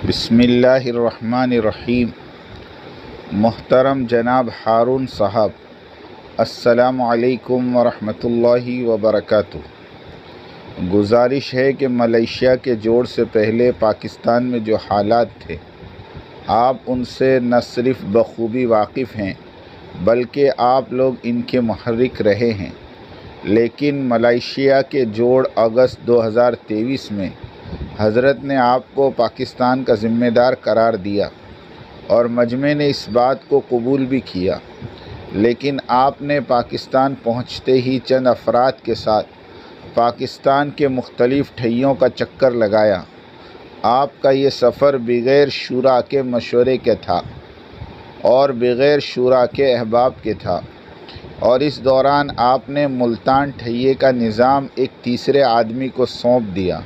بسم اللہ الرحمن الرحیم۔ محترم جناب ہارون صاحب، السلام علیکم ورحمۃ اللہ وبرکاتہ۔ گزارش ہے کہ ملیشیا کے جوڑ سے پہلے پاکستان میں جو حالات تھے، آپ ان سے نہ صرف بخوبی واقف ہیں بلکہ آپ لوگ ان کے محرک رہے ہیں، لیکن ملیشیا کے جوڑ اگست 2023 میں حضرت نے آپ کو پاکستان کا ذمہ دار قرار دیا اور مجمع نے اس بات کو قبول بھی کیا، لیکن آپ نے پاکستان پہنچتے ہی چند افراد کے ساتھ پاکستان کے مختلف ٹھیوں کا چکر لگایا۔ آپ کا یہ سفر بغیر شورا کے مشورے کے تھا اور بغیر شورا کے احباب کے تھا، اور اس دوران آپ نے ملتان ٹھیے کا نظام ایک تیسرے آدمی کو سونپ دیا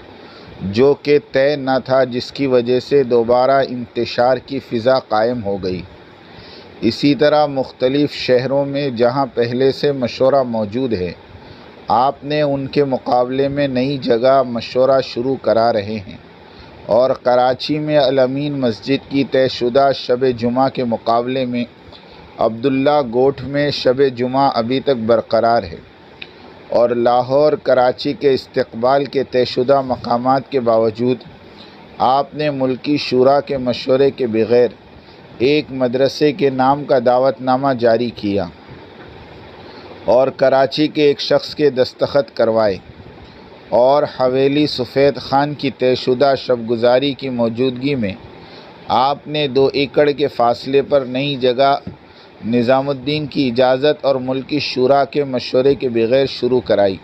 جو کہ طے نہ تھا، جس کی وجہ سے دوبارہ انتشار کی فضا قائم ہو گئی۔ اسی طرح مختلف شہروں میں جہاں پہلے سے مشورہ موجود ہے، آپ نے ان کے مقابلے میں نئی جگہ مشورہ شروع کرا رہے ہیں، اور کراچی میں الامین مسجد کی طے شدہ شب جمعہ کے مقابلے میں عبداللہ گوٹھ میں شب جمعہ ابھی تک برقرار ہے، اور لاہور کراچی کے استقبال کے طے شدہ مقامات کے باوجود آپ نے ملکی شورا کے مشورے کے بغیر ایک مدرسے کے نام کا دعوت نامہ جاری کیا اور کراچی کے ایک شخص کے دستخط کروائے، اور حویلی سفید خان کی طے شدہ شب گزاری کی موجودگی میں آپ نے 2 ایکڑ کے فاصلے پر نئی جگہ نظام الدین کی اجازت اور ملکی شورا کے مشورے کے بغیر شروع کرائی۔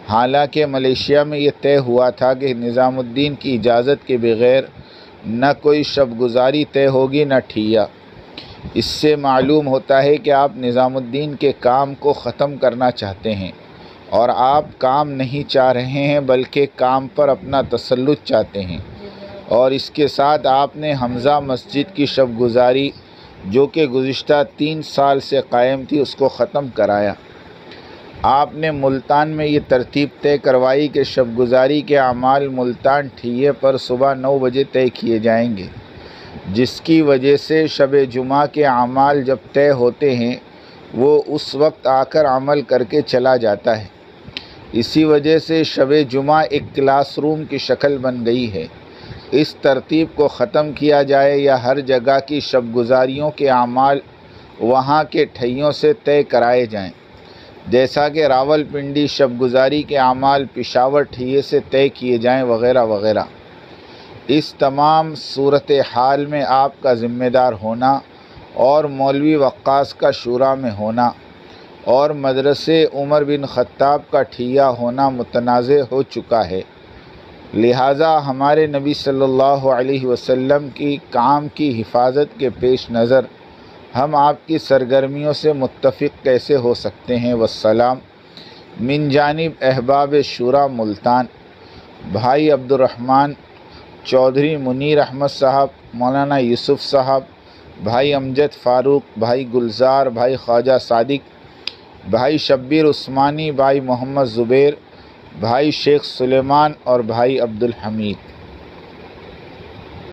حالانکہ ملیشیا میں یہ طے ہوا تھا کہ نظام الدین کی اجازت کے بغیر نہ کوئی شب گزاری طے ہوگی نہ ٹھیہ۔ اس سے معلوم ہوتا ہے کہ آپ نظام الدین کے کام کو ختم کرنا چاہتے ہیں، اور آپ کام نہیں چاہ رہے ہیں بلکہ کام پر اپنا تسلط چاہتے ہیں، اور اس کے ساتھ آپ نے حمزہ مسجد کی شب گزاری جو کہ گزشتہ 3 سال سے قائم تھی اس کو ختم کرایا۔ آپ نے ملتان میں یہ ترتیب طے کروائی کہ شب گزاری کے اعمال ملتان ٹھیے پر صبح 9 بجے طے کیے جائیں گے، جس کی وجہ سے شب جمعہ کے اعمال جب طے ہوتے ہیں وہ اس وقت آ کر عمل کر کے چلا جاتا ہے۔ اسی وجہ سے شب جمعہ ایک کلاس روم کی شکل بن گئی ہے۔ اس ترتیب کو ختم کیا جائے یا ہر جگہ کی شب گزاریوں کے اعمال وہاں کے ٹھیوں سے طے کرائے جائیں، جیسا کہ راول پنڈی شب گزاری کے اعمال پشاور ٹھیے سے طے کیے جائیں وغیرہ وغیرہ۔ اس تمام صورتحال میں آپ کا ذمہ دار ہونا اور مولوی وقاص کا شورا میں ہونا اور مدرسے عمر بن خطاب کا ٹھیہ ہونا متنازع ہو چکا ہے، لہٰذا ہمارے نبی صلی اللہ علیہ وسلم کی کام کی حفاظت کے پیش نظر ہم آپ کی سرگرمیوں سے متفق کیسے ہو سکتے ہیں؟ والسلام من جانب احباب شورا ملتان، بھائی عبدالرحمن چودھری منیر احمد صاحب، مولانا یوسف صاحب، بھائی امجد فاروق، بھائی گلزار، بھائی خواجہ صادق، بھائی شبیر عثمانی، بھائی محمد زبیر، بھائی شیخ سلیمان اور بھائی عبدالحمید۔